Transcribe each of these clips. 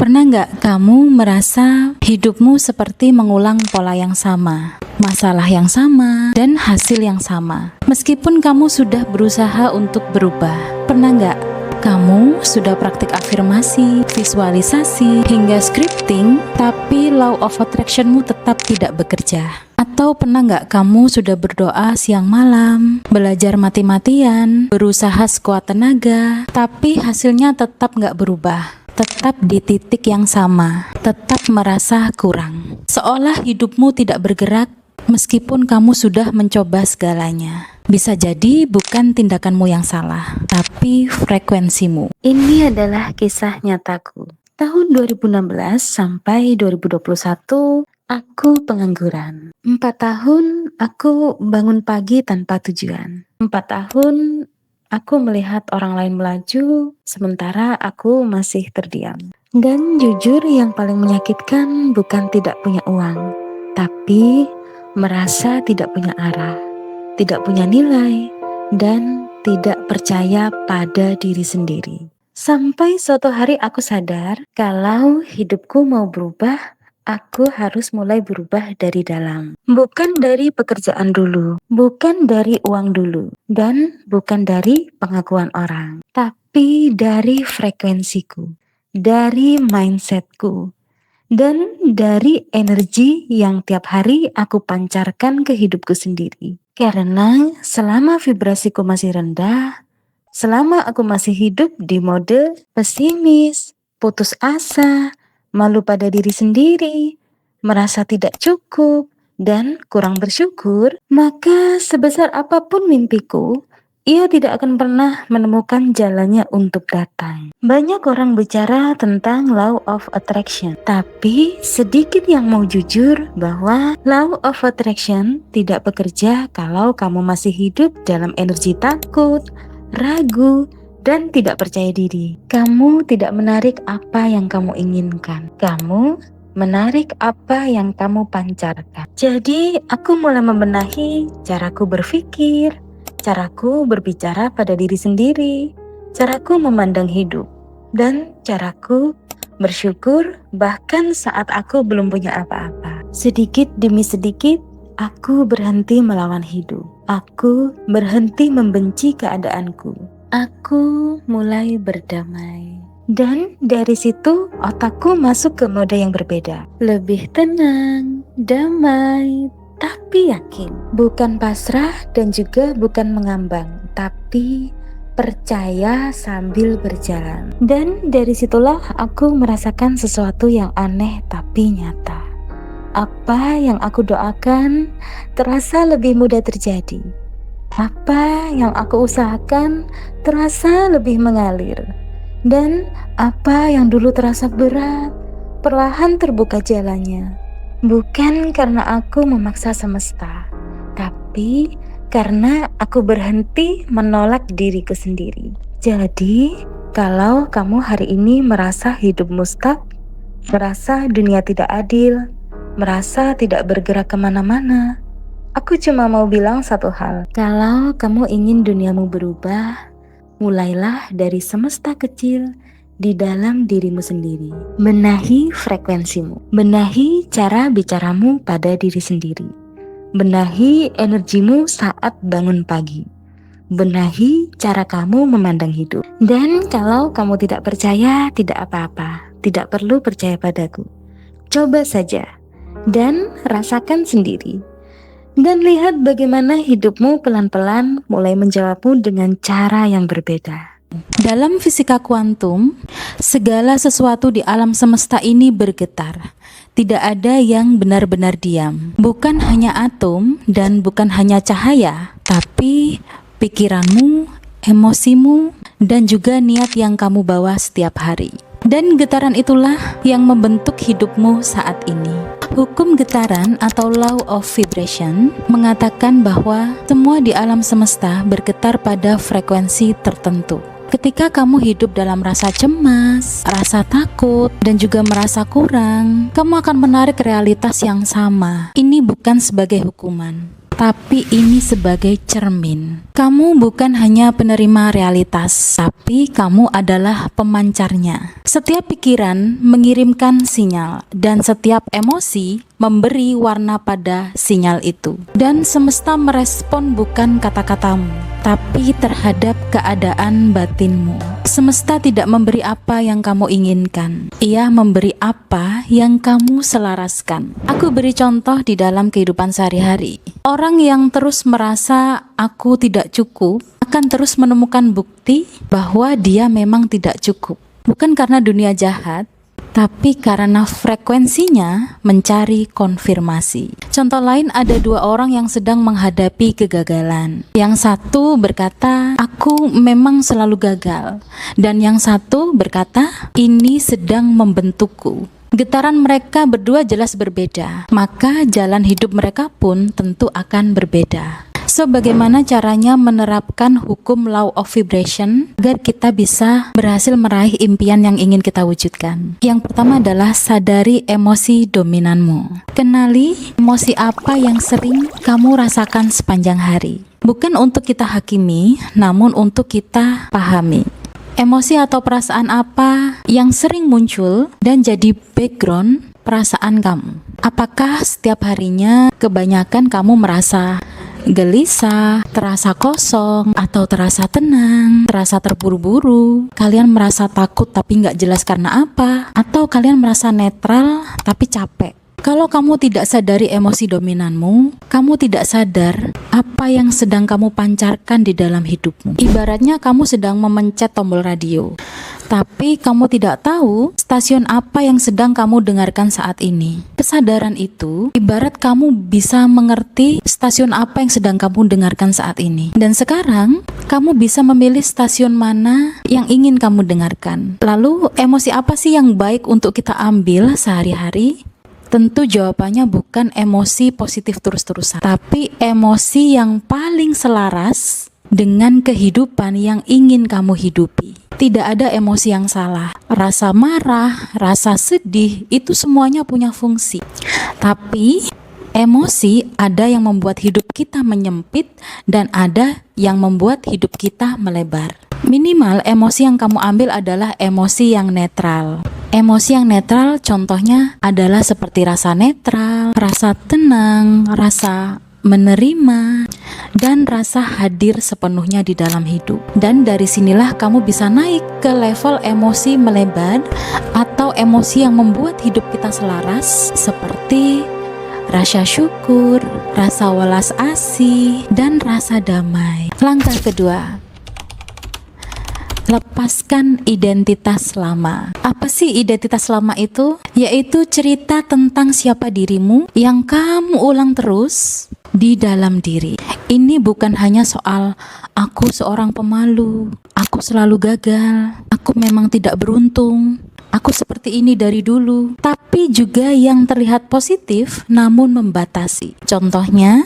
Pernah nggak kamu merasa hidupmu seperti mengulang pola yang sama, masalah yang sama, dan hasil yang sama? Meskipun kamu sudah berusaha untuk berubah, pernah nggak kamu sudah praktik afirmasi, visualisasi, hingga scripting, tapi law of attractionmu tetap tidak bekerja? Atau pernah nggak kamu sudah berdoa siang malam, belajar mati-matian, berusaha sekuat tenaga, tapi hasilnya tetap nggak berubah? Tetap di titik yang sama, tetap merasa kurang. Seolah hidupmu tidak bergerak meskipun kamu sudah mencoba segalanya. Bisa jadi bukan tindakanmu yang salah, tapi frekuensimu. Ini adalah kisah nyataku. Tahun 2016 sampai 2021, aku pengangguran. 4 tahun aku bangun pagi tanpa tujuan. 4 tahun aku melihat orang lain melaju, sementara aku masih terdiam. Dan jujur yang paling menyakitkan bukan tidak punya uang, tapi merasa tidak punya arah, tidak punya nilai, dan tidak percaya pada diri sendiri. Sampai suatu hari aku sadar kalau hidupku mau berubah, aku harus mulai berubah dari dalam. Bukan dari pekerjaan dulu, bukan dari uang dulu, dan bukan dari pengakuan orang, tapi dari frekuensiku, dari mindsetku, dan dari energi yang tiap hari aku pancarkan ke hidupku sendiri. Karena selama vibrasiku masih rendah, selama aku masih hidup di mode pesimis, putus asa, malu pada diri sendiri, merasa tidak cukup, dan kurang bersyukur, maka sebesar apapun mimpiku, ia tidak akan pernah menemukan jalannya untuk datang. Banyak orang bicara tentang law of attraction, tapi sedikit yang mau jujur bahwa law of attraction tidak bekerja kalau kamu masih hidup dalam energi takut, ragu, dan tidak percaya diri. Kamu tidak menarik apa yang kamu inginkan. Kamu menarik apa yang kamu pancarkan. Jadi aku mulai membenahi caraku berpikir, caraku berbicara pada diri sendiri, caraku memandang hidup, dan caraku bersyukur bahkan saat aku belum punya apa-apa. Sedikit demi sedikit, aku berhenti melawan hidup. Aku berhenti membenci keadaanku. Aku mulai berdamai. Dan dari situ otakku masuk ke mode yang berbeda. Lebih tenang, damai, tapi yakin. Bukan pasrah dan juga bukan mengambang, tapi percaya sambil berjalan. Dan dari situlah aku merasakan sesuatu yang aneh tapi nyata. Apa yang aku doakan terasa lebih mudah terjadi. Apa yang aku usahakan terasa lebih mengalir. Dan apa yang dulu terasa berat, perlahan terbuka jalannya. Bukan karena aku memaksa semesta, tapi karena aku berhenti menolak diriku sendiri. Jadi, kalau kamu hari ini merasa hidupmu stuck, merasa dunia tidak adil, merasa tidak bergerak kemana-mana, aku cuma mau bilang satu hal. Kalau kamu ingin duniamu berubah, mulailah dari semesta kecil di dalam dirimu sendiri. Benahi frekuensimu. Benahi cara bicaramu pada diri sendiri. Benahi energimu saat bangun pagi. Benahi cara kamu memandang hidup. Dan kalau kamu tidak percaya, tidak apa-apa. Tidak perlu percaya padaku. Coba saja dan rasakan sendiri. Dan lihat bagaimana hidupmu pelan-pelan mulai menjawabmu dengan cara yang berbeda. Dalam fisika kuantum, segala sesuatu di alam semesta ini bergetar. Tidak ada yang benar-benar diam. Bukan hanya atom dan bukan hanya cahaya, tapi pikiranmu, emosimu, dan juga niat yang kamu bawa setiap hari. Dan getaran itulah yang membentuk hidupmu saat ini. Hukum getaran atau law of vibration mengatakan bahwa semua di alam semesta bergetar pada frekuensi tertentu. Ketika kamu hidup dalam rasa cemas, rasa takut, dan juga merasa kurang, kamu akan menarik realitas yang sama. Ini bukan sebagai hukuman, tapi ini sebagai cermin. Kamu bukan hanya penerima realitas, tapi kamu adalah pemancarnya. Setiap pikiran mengirimkan sinyal, dan setiap emosi memberi warna pada sinyal itu. Dan semesta merespon bukan kata-katamu, tapi terhadap keadaan batinmu. Semesta tidak memberi apa yang kamu inginkan, ia memberi apa yang kamu selaraskan. Aku beri contoh di dalam kehidupan sehari-hari. Orang yang terus merasa aku tidak cukup akan terus menemukan bukti bahwa dia memang tidak cukup. Bukan karena dunia jahat, tapi karena frekuensinya mencari konfirmasi. Contoh lain, ada dua orang yang sedang menghadapi kegagalan. Yang satu berkata, aku memang selalu gagal. Dan yang satu berkata, ini sedang membentukku. Getaran mereka berdua jelas berbeda, maka jalan hidup mereka pun tentu akan berbeda. So, bagaimana caranya menerapkan hukum law of vibration agar kita bisa berhasil meraih impian yang ingin kita wujudkan? Yang pertama adalah sadari emosi dominanmu. Kenali emosi apa yang sering kamu rasakan sepanjang hari. Bukan untuk kita hakimi, namun untuk kita pahami. Emosi atau perasaan apa yang sering muncul dan jadi background perasaan kamu? Apakah setiap harinya kebanyakan kamu merasa gelisah, terasa kosong, atau terasa tenang, terasa terburu-buru? Kalian merasa takut tapi nggak jelas karena apa? Atau kalian merasa netral tapi capek? Kalau kamu tidak sadari emosi dominanmu, kamu tidak sadar apa yang sedang kamu pancarkan di dalam hidupmu. Ibaratnya kamu sedang memencet tombol radio, tapi kamu tidak tahu stasiun apa yang sedang kamu dengarkan saat ini. Kesadaran itu ibarat kamu bisa mengerti stasiun apa yang sedang kamu dengarkan saat ini. Dan sekarang kamu bisa memilih stasiun mana yang ingin kamu dengarkan. Lalu emosi apa sih yang baik untuk kita ambil sehari-hari? Tentu jawabannya bukan emosi positif terus-terusan, tapi emosi yang paling selaras dengan kehidupan yang ingin kamu hidupi. Tidak ada emosi yang salah. Rasa marah, rasa sedih, itu semuanya punya fungsi. Tapi emosi ada yang membuat hidup kita menyempit dan ada yang membuat hidup kita melebar. Minimal emosi yang kamu ambil adalah emosi yang netral. Emosi yang netral contohnya adalah seperti rasa netral, rasa tenang, rasa menerima, dan rasa hadir sepenuhnya di dalam hidup. Dan dari sinilah kamu bisa naik ke level emosi melebar atau emosi yang membuat hidup kita selaras, seperti rasa syukur, rasa welas asih, dan rasa damai. Langkah kedua, lepaskan identitas lama. Apa sih identitas lama itu? Yaitu cerita tentang siapa dirimu yang kamu ulang terus di dalam diri. Ini bukan hanya soal aku seorang pemalu, aku selalu gagal, aku memang tidak beruntung, aku seperti ini dari dulu. Tapi juga yang terlihat positif namun membatasi. Contohnya,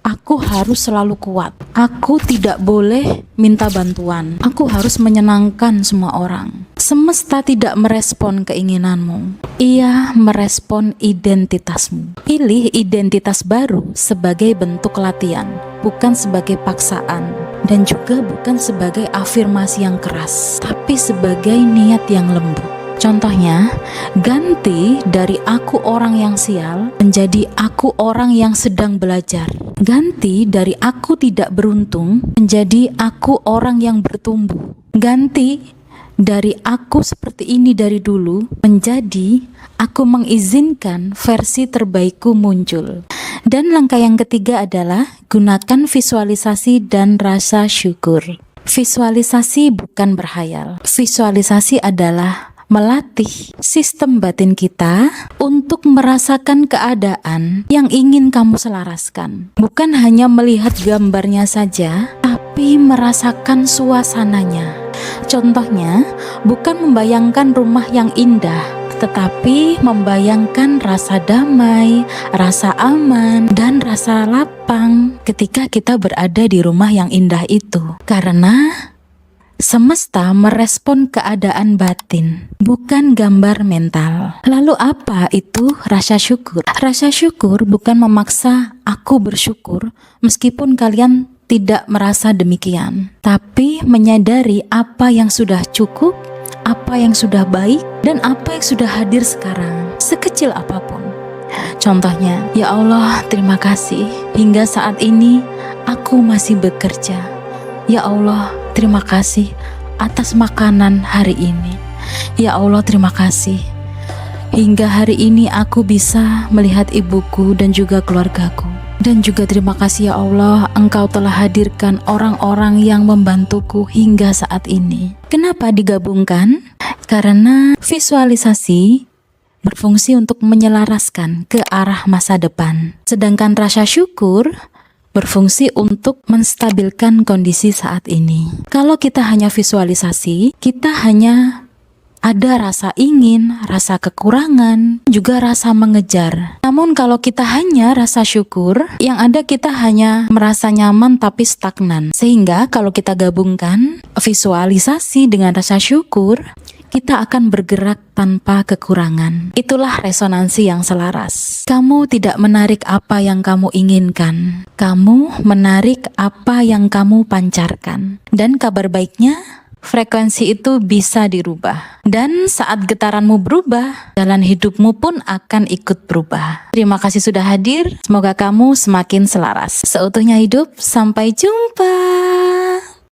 aku harus selalu kuat. Aku tidak boleh minta bantuan. Aku harus menyenangkan semua orang. Semesta tidak merespon keinginanmu. Ia merespon identitasmu. Pilih identitas baru sebagai bentuk latihan, bukan sebagai paksaan. Dan juga bukan sebagai afirmasi yang keras, tapi sebagai niat yang lembut. Contohnya, ganti dari aku orang yang sial menjadi aku orang yang sedang belajar. Ganti dari aku tidak beruntung menjadi aku orang yang bertumbuh. Ganti dari aku seperti ini dari dulu menjadi aku mengizinkan versi terbaikku muncul. Dan langkah yang ketiga adalah gunakan visualisasi dan rasa syukur. Visualisasi bukan berhayal. Visualisasi adalah melatih sistem batin kita untuk merasakan keadaan yang ingin kamu selaraskan. Bukan hanya melihat gambarnya saja, tapi merasakan suasananya. Contohnya, bukan membayangkan rumah yang indah, tetapi membayangkan rasa damai, rasa aman, dan rasa lapang ketika kita berada di rumah yang indah itu. Karena Semesta merespon keadaan batin, bukan gambar mental. Lalu apa itu rasa syukur? Rasa syukur bukan memaksa aku bersyukur meskipun kalian tidak merasa demikian, tapi menyadari apa yang sudah cukup, apa yang sudah baik, dan apa yang sudah hadir sekarang, sekecil apapun. Contohnya, ya Allah, terima kasih hingga saat ini aku masih bekerja. Ya Allah, terima kasih atas makanan hari ini. Ya Allah, terima kasih hingga hari ini aku bisa melihat ibuku dan juga keluargaku. Dan juga terima kasih ya Allah, Engkau telah hadirkan orang-orang yang membantuku hingga saat ini. Kenapa digabungkan? Karena visualisasi berfungsi untuk menyelaraskan ke arah masa depan. Sedangkan rasa syukur berfungsi untuk menstabilkan kondisi saat ini. Kalau kita hanya visualisasi, kita hanya ada rasa ingin, rasa kekurangan, juga rasa mengejar. Namun kalau kita hanya rasa syukur, yang ada kita hanya merasa nyaman tapi stagnan. Sehingga kalau kita gabungkan visualisasi dengan rasa syukur, kita akan bergerak tanpa kekurangan. Itulah resonansi yang selaras. Kamu tidak menarik apa yang kamu inginkan. Kamu menarik apa yang kamu pancarkan. Dan kabar baiknya, frekuensi itu bisa dirubah. Dan saat getaranmu berubah, jalan hidupmu pun akan ikut berubah. Terima kasih sudah hadir. Semoga kamu semakin selaras. Seutuhnya hidup. Sampai jumpa.